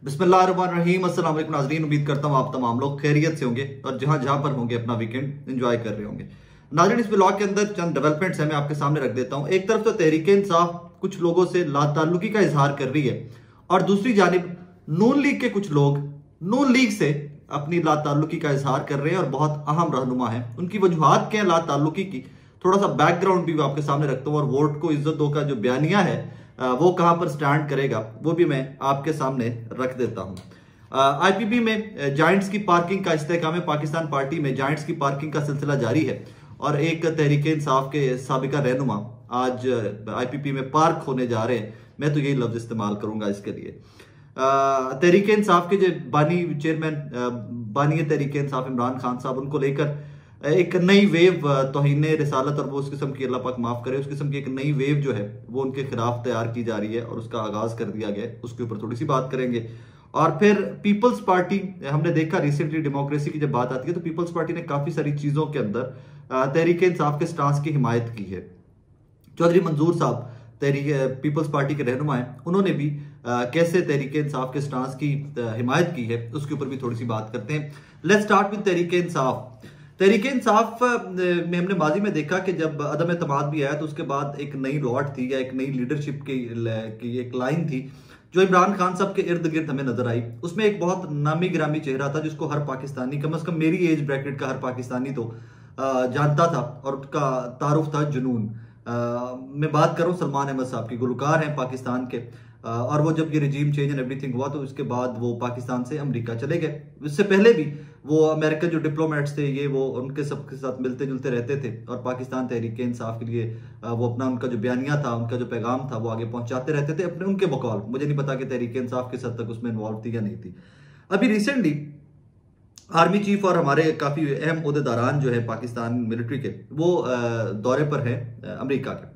बिस्मिल्लाहिर्रहमानिर्रहीम। अस्सलाम वालेकुम नाज़रीन, उम्मीद करता हूँ आप तमाम लोग खैरियत से होंगे और जहां जहां पर होंगे अपना वीकेंड एंजॉय कर रहे होंगे। नाज़रीन, इस ब्लॉग के अंदर चंद डेवलपमेंट्स हैं, मैं आपके सामने रख देता हूँ। एक तरफ तो तहरीक इंसाफ कुछ लोगों से लाताल्लुकी का इजहार कर रही है और दूसरी जानिब नून लीग के कुछ लोग नून लीग से अपनी लाताल्लुकी का इजहार कर रहे हैं और बहुत अहम रहनुमा है। उनकी वजूहात क्या है लाताल्लुकी की, थोड़ा सा बैकग्राउंड भी आपके सामने रखता हूँ और वोट को इज्जत दो का जो बयानिया है वो कहां पर स्टैंड करेगा वो भी मैं आपके सामने रख देता हूं। आईपीपी में जायंट्स की पार्किंग का इस्तेहकाम है। पाकिस्तान पार्टी में जायंट्स की पार्किंग का सिलसिला जारी है और एक तहरीक इंसाफ के साबिका रहनुमा आज आईपीपी में पार्क होने जा रहे हैं। मैं तो यही लफ्ज इस्तेमाल करूंगा इसके लिए। तहरीक इंसाफ के जो बानी चेयरमैन बानी तहरीक इंसाफ इमरान खान साहब, उनको लेकर एक नई वेव तौहीने रिसालत और वो उस किस्म की, अल्लाह पाक माफ करे, उस किस्म की एक नई वेव जो है वो उनके खिलाफ तैयार की जा रही है और उसका आगाज कर दिया गया है। उसके ऊपर थोड़ी सी बात करेंगे। और फिर पीपल्स पार्टी, हमने देखा रिसेंटली डेमोक्रेसी की जब बात आती है तो पीपल्स पार्टी ने काफी सारी चीजों के अंदर तहरीक इंसाफ के स्टांस की हिमायत की है। चौधरी मंजूर साहब तहरीक पीपल्स पार्टी के रहनुमा हैं, उन्होंने भी कैसे तहरीक इंसाफ के स्टांस की हिमायत की है उसके ऊपर भी थोड़ी सी बात करते हैं। Let's start with Tehreek Insaf. Tehreek Insaf में हमने माजी में देखा कि जब अदम एतमाद भी आया तो उसके बाद एक नई लॉट थी या एक नई लीडरशिप की एक लाइन थी जो इमरान खान साहब के इर्द गिर्द हमें नजर आई। उसमें एक बहुत नामी गिरामी चेहरा था जिसको हर पाकिस्तानी, कम से कम मेरी एज ब्रैकेट का हर पाकिस्तानी तो जानता था और उसका तारुफ था जुनून। मैं बात करूं सलमान अहमद साहब की, गुलकार हैं पाकिस्तान के। और वो जब ये रिजीम चेंज एंड एवरीथिंग हुआ तो उसके बाद वो पाकिस्तान से अमेरिका चले गए। इससे पहले भी वो अमेरिकन जो डिप्लोमेट्स थे ये वो उनके सबके साथ मिलते जुलते रहते थे और पाकिस्तान तहरीक इंसाफ के लिए वो अपना उनका जो बयानिया था, उनका जो पैगाम था वो आगे पहुंचाते रहते थे अपने उनके बकौल। मुझे नहीं पता कि तहरीक इंसाफ किस हद तक उसमें इन्वॉल्व थी या नहीं थी। अभी रिसेंटली आर्मी चीफ और हमारे काफी अहम ओहदेदारान जो है पाकिस्तान मिलिट्री के, वो दौरे पर हैं अमेरिका के।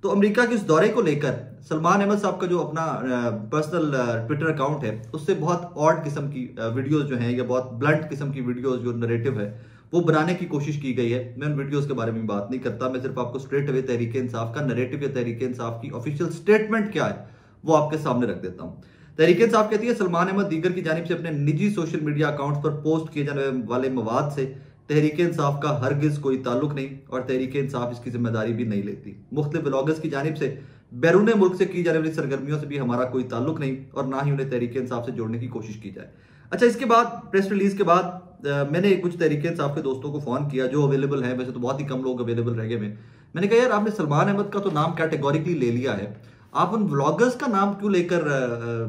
तो अमेरिका के उस दौरे को लेकर सलमान अहमद साहब का जो अपना पर्सनल ट्विटर अकाउंट है उससे बहुत ऑड किस्म की वीडियोस जो हैं या बहुत ब्लंट किस्म की वीडियोस जो नरेटिव है वो बनाने की कोशिश की गई है। मैं उन वीडियोस के बारे में बात नहीं करता, मैं सिर्फ आपको स्ट्रेट अवे तहरीक इंसाफ का नरेटिव या तहरीक इंसाफ की ऑफिशियल स्टेटमेंट क्या है वो आपके सामने रख देता हूँ। तहरीक इंसाफ कहती है सलमान अहमद दीगर की जानिब से अपने निजी सोशल मीडिया अकाउंट पर पोस्ट किए जाने वाले मवाद से तहरीक इंसाफ का हरगिज कोई ताल्लुक नहीं और तहरीक इंसाफ इसकी जिम्मेदारी भी नहीं लेती। मुख्तलिफ ब्लॉगर्स की जानिब से बैरून मुल्क से की जाने वाली सरगर्मियों से भी हमारा कोई ताल्लुक नहीं और ना ही उन्हें तहरीक इंसाफ से जोड़ने की कोशिश की जाए। अच्छा, इसके बाद प्रेस रिलीज के बाद मैंने कुछ तहरीक इंसाफ के दोस्तों को फोन किया जो अवेलेबल है, वैसे तो बहुत ही कम लोग अवेलेबल रह गए। मैंने कहा यार आपने सलमान अहमद का तो नाम कैटेगोरिकली ले लिया है, आप उन व्लॉगर्स का नाम क्यों लेकर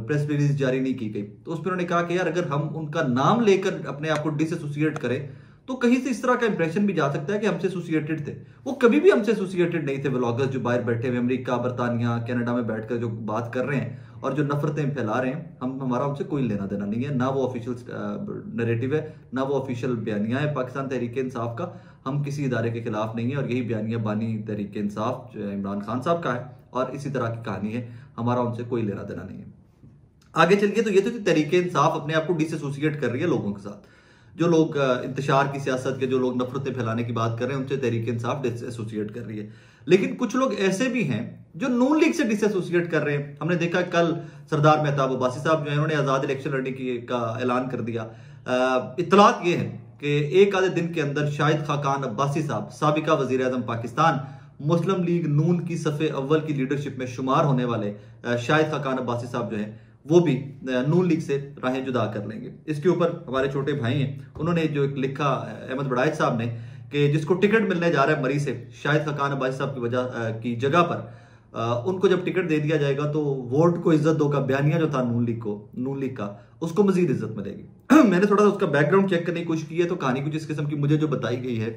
प्रेस रिलीज जारी नहीं की गई। तो उस पर उन्होंने कहा कि यार अगर हम उनका नाम लेकर अपने आप को डिसएसोसिएट करें तो कहीं से इस तरह का इंप्रेशन भी जा सकता है कि हमसे एसोसिएटेड थे। वो कभी भी हमसे एसोसिएटेड नहीं थे। व्लॉगर्स जो बाहर बैठे हुए अमेरिका, बर्तानिया, कनाडा में बैठकर जो बात कर रहे हैं और जो नफरतें फैला रहे हैं, हमारा उनसे कोई लेना देना नहीं है। ना वो ऑफिशियल नैरेटिव है, ना वो ऑफिशियल बयानिया है पाकिस्तान तहरीक इंसाफ का। हम किसी इदारे के खिलाफ नहीं है और यही बयानिया बानी तहरीक इंसाफ जो इमरान खान साहब का है और इसी तरह की कहानी है। हमारा उनसे कोई लेना देना नहीं है। आगे चलिए, तो ये तो तहरीक इंसाफ अपने आप को डिसएसोसिएट कर रही है लोगों के साथ। जो लोग इंतशार की सियासत के, जो लोग नफरतें फैलाने की बात कर रहे हैं, उनसे तहरीक इंसाफ डिसएसोसिएट कर रही है। लेकिन कुछ लोग ऐसे भी हैं जो नून लीग से डिसएसोसिएट कर रहे हैं। हमने देखा कल सरदार मेहताब अब्बासी साहब जो है उन्होंने आजाद इलेक्शन लड़ने का ऐलान कर दिया। इत्तलात ये है कि एक आधे दिन के अंदर शाहिद खाकान अब्बासी साहब, साबिका वजीर आजम पाकिस्तान, मुस्लिम लीग नून की सफ़े अव्वल की लीडरशिप में शुमार होने वाले शाहिद खाकान अब्बासी साहब जो हैं वो भी नून लीग से राहें जुदा कर लेंगे। इसके ऊपर हमारे छोटे भाई हैं, उन्होंने जो एक लिखा अहमद बड़ाइच साहब ने कि जिसको टिकट मिलने जा रहा है मरी से, शाहिद खाकान अब्बासी साहब की जगह पर उनको जब टिकट दे दिया जाएगा तो वोट को इज्जत दो का बयानिया जो था नून लीग का, उसको मजीद इज्जत मिलेगी। मैंने थोड़ा सा उसका बैकग्राउंड चेक करने की कोशिश की है तो कहानी कुछ इस किस्म की मुझे जो बताई गई है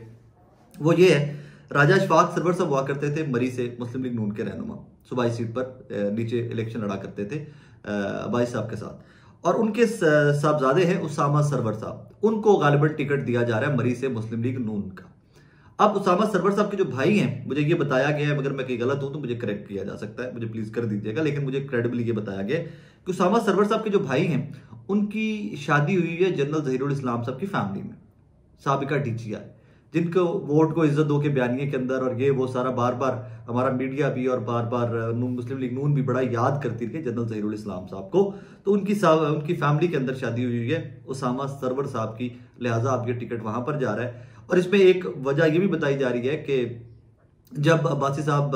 वो ये है। राजा अशफाक सरवर साहब हुआ करते थे मरी से मुस्लिम लीग नून के रहनुमा, सूबाई सीट पर नीचे इलेक्शन लड़ा करते थे अब्बासी साहब के साथ, और उनके साहबजादे हैं उसामा सरवर साहब, उनको गालिबन टिकट दिया जा रहा है मरी से मुस्लिम लीग नून का। अब उसामा सरवर साहब के जो भाई हैं, मुझे ये बताया गया है, अगर मैं कहीं गलत हूं तो मुझे करेक्ट किया जा सकता है, मुझे प्लीज कर दीजिएगा, लेकिन मुझे क्रेडिबली ये बताया गया कि उसामा सरवर साहब के जो भाई हैं उनकी शादी हुई है जनरल जहीरुल इस्लाम साहब की फैमिली में, साबिका डीजीआई। जिनको वोट को इज्जत दो के बयानिए के अंदर और ये वो सारा बार बार हमारा मीडिया भी और बार बार मुस्लिम लीग नून भी बड़ा याद करती थी जनरल ज़हीरुल इस्लाम साहब को। तो उनकी फैमिली के अंदर शादी हुई है उसामा सरवर साहब की, लिहाजा अब ये टिकट वहां पर जा रहा है। और इसमें एक वजह ये भी बताई जा रही है कि जब अब्बासी साहब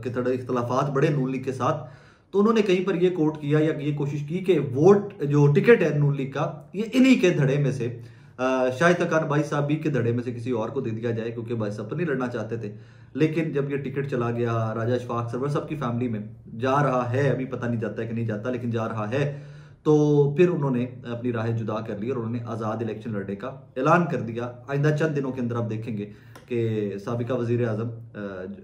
के थोड़े इख्तलाफात बढ़े नून लीग के साथ, तो उन्होंने कहीं पर ये कोट किया या ये कोशिश की कि वोट जो टिकट है नून लीग का ये इन्हीं के धड़े में से शाहिद तकान भाई साहब भी के धड़े में से किसी और को दे दिया जाए, क्योंकि भाई साहब तो नहीं लड़ना चाहते थे। लेकिन जब ये टिकट चला गया राजा इशफाक सरवर साहब की फैमिली में जा रहा है, अभी पता नहीं जाता है कि नहीं जाता, लेकिन जा रहा है, तो फिर उन्होंने अपनी राहें जुदा कर ली और उन्होंने आज़ाद इलेक्शन लड़ने का ऐलान कर दिया। आइंदा चंद दिनों के अंदर आप देखेंगे कि साबिका वजीर आजम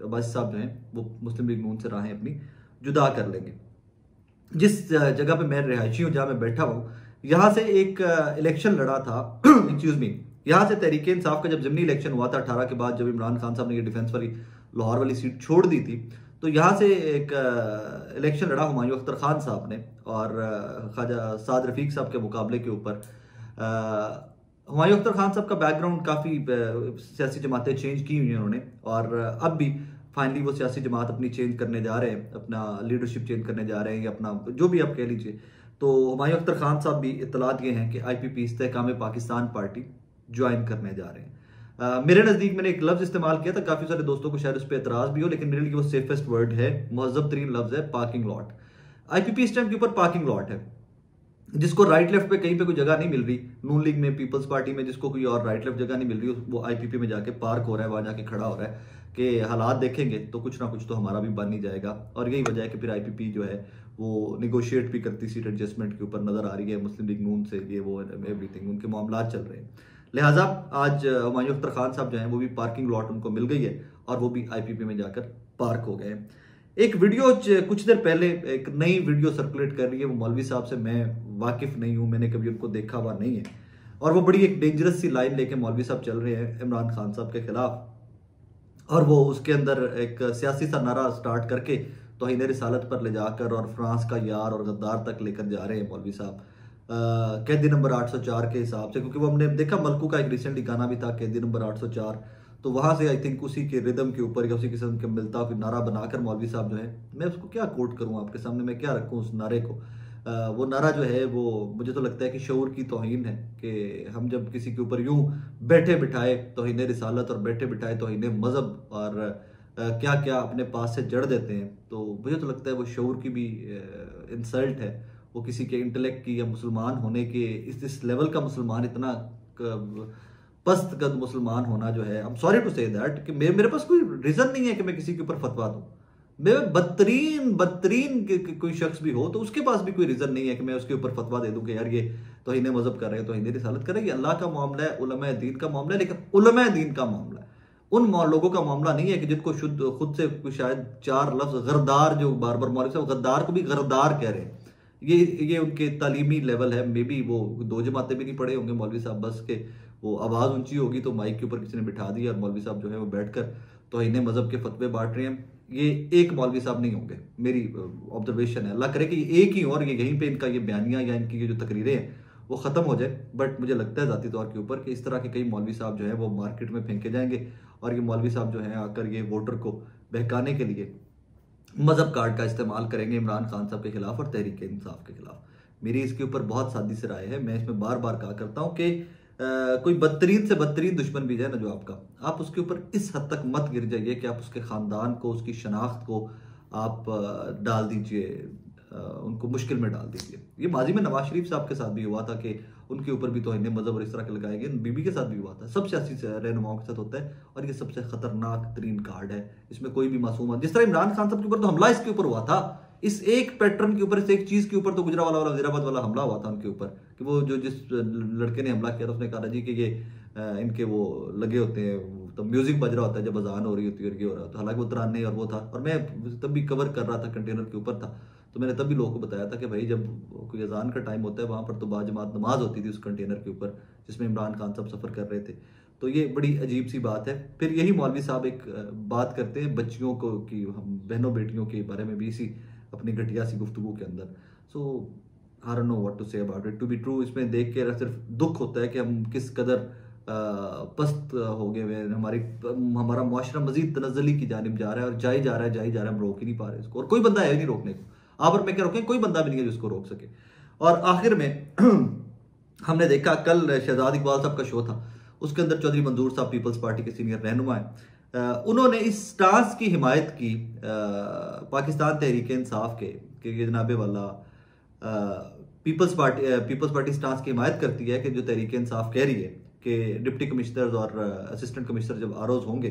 अब्बासी साहब जो हैं वो मुस्लिम लीग नून से राहें अपनी जुदा कर लेंगे। जिस जगह पे मैं रिहायशी हूँ, जहाँ मैं बैठा हूँ, यहाँ से एक इलेक्शन लड़ा था एक्सक्यूज मी, यहाँ से तहरीक इंसाफ का जब ज़िमनी इलेक्शन हुआ था 18 के बाद, जब इमरान खान साहब ने ये डिफेंस वाली लाहौर वाली सीट छोड़ दी थी, तो यहाँ से एक इलेक्शन लड़ा हुमायूं अख्तर खान साहब ने और ख्वाजा साद रफीक साहब के मुकाबले के ऊपर। हुमायूं अख्तर खान साहब का बैकग्राउंड काफ़ी सियासी जमातें चेंज की हुई हैं उन्होंने, और अब भी फाइनली वो सियासी जमात अपनी चेंज करने जा रहे हैं, अपना लीडरशिप चेंज करने जा रहे हैं, या अपना जो भी आप कह लीजिए। तो हुमायूं अख्तर खान साहब भी इत्तलात ये हैं कि IPP इस्तेहकाम पाकिस्तान पार्टी ज्वाइन करने जा रहे हैं। मेरे नज़दीक मैंने एक लफ्ज़ इस्तेमाल किया था, काफ़ी सारे दोस्तों को शायद उस पर एतराज़ भी हो, लेकिन मेरे लिए वो सेफेस्ट वर्ड है, महज़ब तरीन लफ्ज़ है, पार्किंग लॉट। IPP इस टाइम के ऊपर पार्किंग लॉट है, जिसको राइट लेफ्ट पे कहीं पे कोई जगह नहीं मिल रही। नून लीग में, पीपल्स पार्टी में जिसको कोई और राइट लेफ्ट जगह नहीं मिल रही, वो IPP में जाके पार्क हो रहा है, वहां जाके खड़ा हो रहा है कि हालात देखेंगे तो कुछ ना कुछ तो हमारा भी बन ही जाएगा। और यही वजह है कि फिर IPP जो है वो निगोशिएट भी करती सीट एडजस्टमेंट के ऊपर नजर आ रही है मुस्लिम लीग नून से, ये वो एवरीथिंग उनके मामला चल रहे हैं। लिहाजा आज हुमायूं अख्तर खान साहब जो हैं वो भी पार्किंग लॉट उनको मिल गई है और वो भी IPP में जाकर पार्क हो गए हैं। एक वीडियो कुछ देर पहले एक नई वीडियो सर्कुलेट कर रही है, वो मौलवी साहब से मैं वाकिफ नहीं हूं, मैंने कभी उनको देखा हुआ नहीं है, और वो बड़ी एक डेंजरस सी लाइन लेके मौलवी साहब चल रहे हैं इमरान खान साहब के खिलाफ, और वो उसके अंदर एक सियासी सा नारा स्टार्ट करके तौहीन रिसालत पर ले जाकर और फ्रांस का यार और गद्दार तक लेकर जा रहे हैं मौलवी साहब कैदी नंबर 804 के हिसाब से, क्योंकि वो हमने देखा मलकू का एक रिसेंटली गाना भी था कैदी नंबर 804, तो वहां से आई थिंक उसी के रिदम के ऊपर या उसी किस्म के मिलता हुआ नारा बनाकर मौलवी साहब जो है, मैं उसको क्या कोट करूं आपके सामने, मैं क्या रखूं उस नारे को। वो नारा जो है वो मुझे तो लगता है कि शऊर की तौहीन है कि हम जब किसी के ऊपर यूं बैठे बिठाए तौहीन रिसालत और बैठे बिठाए तौहीन मजहब और क्या क्या अपने पास से जड़ देते हैं, तो मुझे तो लगता है वो शऊर की भी इंसल्ट है, वो किसी के इंटेलेक्ट की या मुसलमान होने के इस लेवल का मुसलमान, इतना पस्त कद मुसलमान होना जो है, I am sorry to say that कि मेरे पास कोई रीजन नहीं है कि मैं किसी के ऊपर फतवा दूं। मैं बदतरीन कोई शख्स भी हो तो उसके पास भी कोई रीजन नहीं है कि मैं उसके ऊपर फतवा दे दूं कि यार ये तौहीन मजहब कर रहे हैं, तौहीन रिसालत कर रहे हैं। ये अल्लाह का मामला है, उलमा दीन का मामला है, लेकिन उलमा दीन का मामला है, उन लोगों का मामला नहीं है कि जिनको शुद्ध खुद से शायद 4 लफ्ज गरदार, जो बार बार मौलवी साहब गद्दार को भी गरदार कह रहे हैं, ये उनके तालीमी लेवल है। मे बी वो 2 जमातें भी नहीं पढ़े होंगे मौलवी साहब, बस के वो आवाज़ ऊंची होगी तो माइक के ऊपर किसी ने बिठा दी और मौलवी साहब जो है वो बैठकर तौहीन मजहब के फतवे बांट रहे हैं। ये एक मौलवी साहब नहीं होंगे, मेरी ऑब्जर्वेशन है, अल्लाह करे कि ये एक ही हो और ये यहीं पे इनका ये बयानिया या इनकी ये जो तकरीरें हैं वो ख़त्म हो जाए। बट मुझे लगता है ज़ाती तौर के ऊपर कि इस तरह के कई मौलवी साहब जो है वो मार्केट में फेंके जाएंगे और ये मौलवी साहब जो है आकर ये वोटर को बहकाने के लिए मजहब कार्ड का इस्तेमाल करेंगे इमरान खान साहब के खिलाफ और तहरीक इंसाफ के खिलाफ। मेरी इसके ऊपर बहुत सादी से राय है। मैं इसमें बार बार कहा करता हूँ कि कोई बदतरीन से बदतरीन दुश्मन भी जाए ना जो आपका, आप उसके ऊपर इस हद तक मत गिर जाइए कि आप उसके ख़ानदान को, उसकी शनाख्त को आप डाल दीजिए, उनको मुश्किल में डाल दीजिए। ये माजी में नवाज शरीफ साहब के साथ भी हुआ था कि उनके ऊपर भी तौहीन मजहब और इस तरह के लगाए गए, बीबी के साथ भी हुआ था, सब सियासी रहनुमाओं के साथ होता है और ये सबसे खतरनाक तरीन कार्ड है। इसमें कोई भी मासूम, जिस तरह इमरान खान साहब के ऊपर तो हमला इसके ऊपर हुआ था, इस एक पैटर्न के ऊपर, इस एक चीज के ऊपर तो गुजरावाला वाला वजीराबाद वाला हमला हुआ था उनके ऊपर कि वो जो जिस लड़के ने हमला किया था उसने कहा जी कि ये इनके वो लगे होते हैं, तो म्यूजिक बज रहा होता है जब अजान हो रही होती है और ये हो रहा था, हालांकि वो तराने और वो था, और मैं तब भी कवर कर रहा था, कंटेनर के ऊपर था, तो मैंने तब भी लोगों को बताया था कि भाई जब कोई अजान का टाइम होता है वहां पर तो बाजमात नमाज होती थी उस कंटेनर के ऊपर जिसमें इमरान खान साहब सफर कर रहे थे। तो ये बड़ी अजीब सी बात है। फिर यही मौलवी साहब एक बात करते हैं बच्चियों को कि हम बहनों बेटियों के बारे में भी इसी अपनी घटिया सी गुफ्तगू के अंदर। So I don't know what to say about it, to be true इसमें देख के सिर्फ दुख होता है कि हम किस कदर पस्त हो गए हुए हैं, हमारा मुआशरा मजीद तनज़्ज़ुली की जानिब जा रहा है और जाई जा रहा है, हम रोक ही नहीं पा रहे इसको, और कोई बंदा है नहीं रोकने को। आप और मैं क्या रोकें, कोई बंदा भी नहीं है जिसको रोक सके। और आखिर में हमने देखा कल शहजाद इकबाल साहब का शो था, उसके अंदर चौधरी मंजूर साहब पीपल्स पार्टी के सीनियर रहनुमा है, उन्होंने इस स्टांस की हिमायत की पाकिस्तान तहरीक इंसाफ के जनाबे वाला पीपल्स पार्टी स्टांस की हिमायत करती है कि जो तहरीक इंसाफ कह रही है कि डिप्टी कमिश्नर और असिस्टेंट कमिश्नर जब आरओज होंगे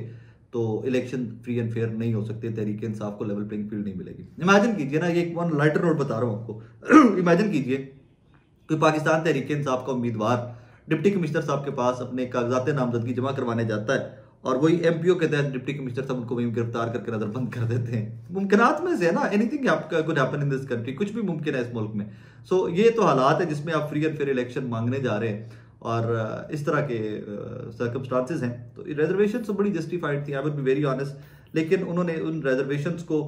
तो इलेक्शन फ्री एंड फेयर नहीं हो सकते, तहरीक इंसाफ को लेवल प्लेइंग फील्ड नहीं मिलेगी। इमेजिन कीजिए ना, ये एक वन लाइटर नोट बता रहा हूं आपको इमेजिन कीजिए कि पाकिस्तान तहरीक इंसाफ का उम्मीदवार डिप्टी कमिश्नर साहब के पास अपने कागजात नामजदगी जमा करवाने जाता है और वही एमपीओ के तहत डिप्टी कमिश्नर साहब उनको वहीं गिरफ्तार करके नजरबंद कर देते हैं। मुमकिनात में से है ना, anything could happen in this country, कुछ भी मुमकिन है इस मुल्क में। सो ये तो हालात है जिसमें आप फ्री एंड फेयर इलेक्शन मांगने जा रहे हैं और इस तरह के सर्कमस्टांसेस हैं। तो रिजर्वेशन तो बड़ी जस्टिफाइड थी, I will be very honest, लेकिन उन्होंने उन रिजर्वेशंस को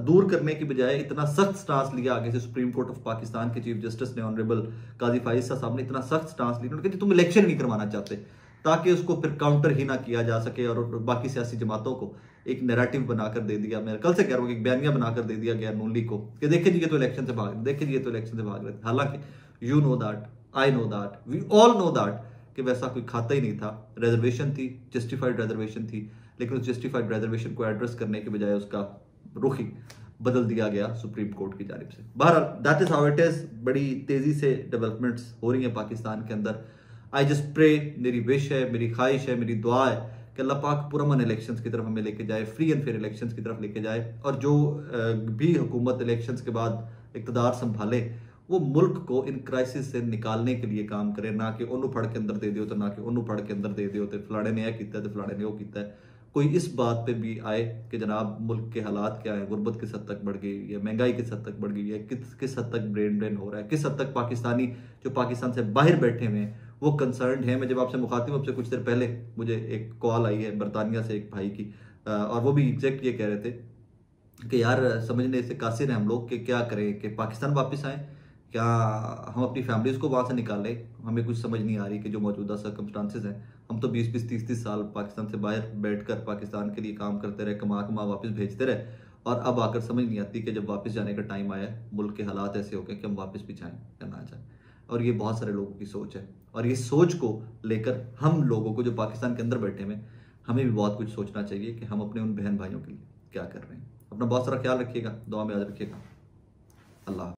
दूर करने की बजाय इतना सख्त स्टांस लिया। आगे से सुप्रीम कोर्ट ऑफ पाकिस्तान के चीफ जस्टिस ने ऑनरेबल काजी फाइज साहब ने इतना सख्त स्टांस लिया, उन्होंने कहा तुम इलेक्शन नहीं करवाना चाहते ताकि उसको फिर काउंटर ही ना किया जा सके और बाकी सियासी जमातों को एक नैरेटिव बनाकर दे दिया। मैं कल से कह रहा हूँ, एक बयानिया बनाकर दे दिया गया नून लीग को कि देखिए जी ये तो इलेक्शन से भाग रहे, देखिए जी ये तो इलेक्शन से भाग रहे थे। हालांकि you know that, I know that, we all know that कि वैसा कोई खाता ही नहीं था। रिजर्वेशन थी, जस्टिफाइड रिजर्वेशन थी, लेकिन उस जस्टिफाइड रिजर्वेशन को एड्रेस करने के बजाय उसका रुख ही बदल दिया गया सुप्रीम कोर्ट की जानिब से। बहरहाल that is how it is. बड़ी तेजी से डेवलपमेंट्स हो रही हैं पाकिस्तान के अंदर। आई जस्ट प्रे, मेरी विश है, मेरी ख्वाहिश है, मेरी दुआ है कि अल्लाह पाक पुरअमन इलेक्शंस की तरफ हमें लेके जाए, फ्री एंड फेयर इलेक्शंस की तरफ लेके जाए, और जो भी हुकूमत इलेक्शंस के बाद इक़्तिदार संभाले वो मुल्क को इन क्राइसिस से निकालने के लिए काम करे, ना कि ओनू फड़ के अंदर दे दियो तो ना कि ओनू फड़ के अंदर दे दियो तो फलाने ने यह किया तो फलाने ने वो किया। कोई इस बात पे भी आए कि जनाब मुल्क के हालात क्या है, गुर्बत किस हद तक बढ़ गई है, महंगाई किस हद तक बढ़ गई है, किस हद तक ब्रेन ड्रेन हो रहा है, किस हद तक पाकिस्तानी जो पाकिस्तान से बाहर बैठे हुए हैं वो कंसर्न है। मैं जब आपसे मुखातिब हूं, आपसे कुछ देर पहले मुझे एक कॉल आई है बरतानिया से एक भाई की, और वो भी एग्जैक्ट ये कह रहे थे कि यार समझने से कासिर हैं हम लोग कि क्या करें, कि पाकिस्तान वापस आए, क्या हम अपनी फैमिलीज को वहां से निकालें। हमें कुछ समझ नहीं आ रही कि जो मौजूदा सर्कमस्टांसेस हैं, हम तो 20-20, 30-30 साल पाकिस्तान से बाहर बैठकर पाकिस्तान के लिए काम करते रहे, कमा वापस भेजते रहे, और अब आकर समझ नहीं आती कि जब वापस जाने का टाइम आया मुल्क के हालात ऐसे हो गए कि हम वापस भी जाएं या ना जाएं। और ये बहुत सारे लोगों की सोच है, और ये सोच को लेकर हम लोगों को जो पाकिस्तान के अंदर बैठे हुए हमें भी बहुत कुछ सोचना चाहिए कि हम अपने उन बहन भाइयों के लिए क्या कर रहे हैं। अपना बहुत सारा ख्याल रखिएगा, दुआ में याद रखिएगा। अल्लाह।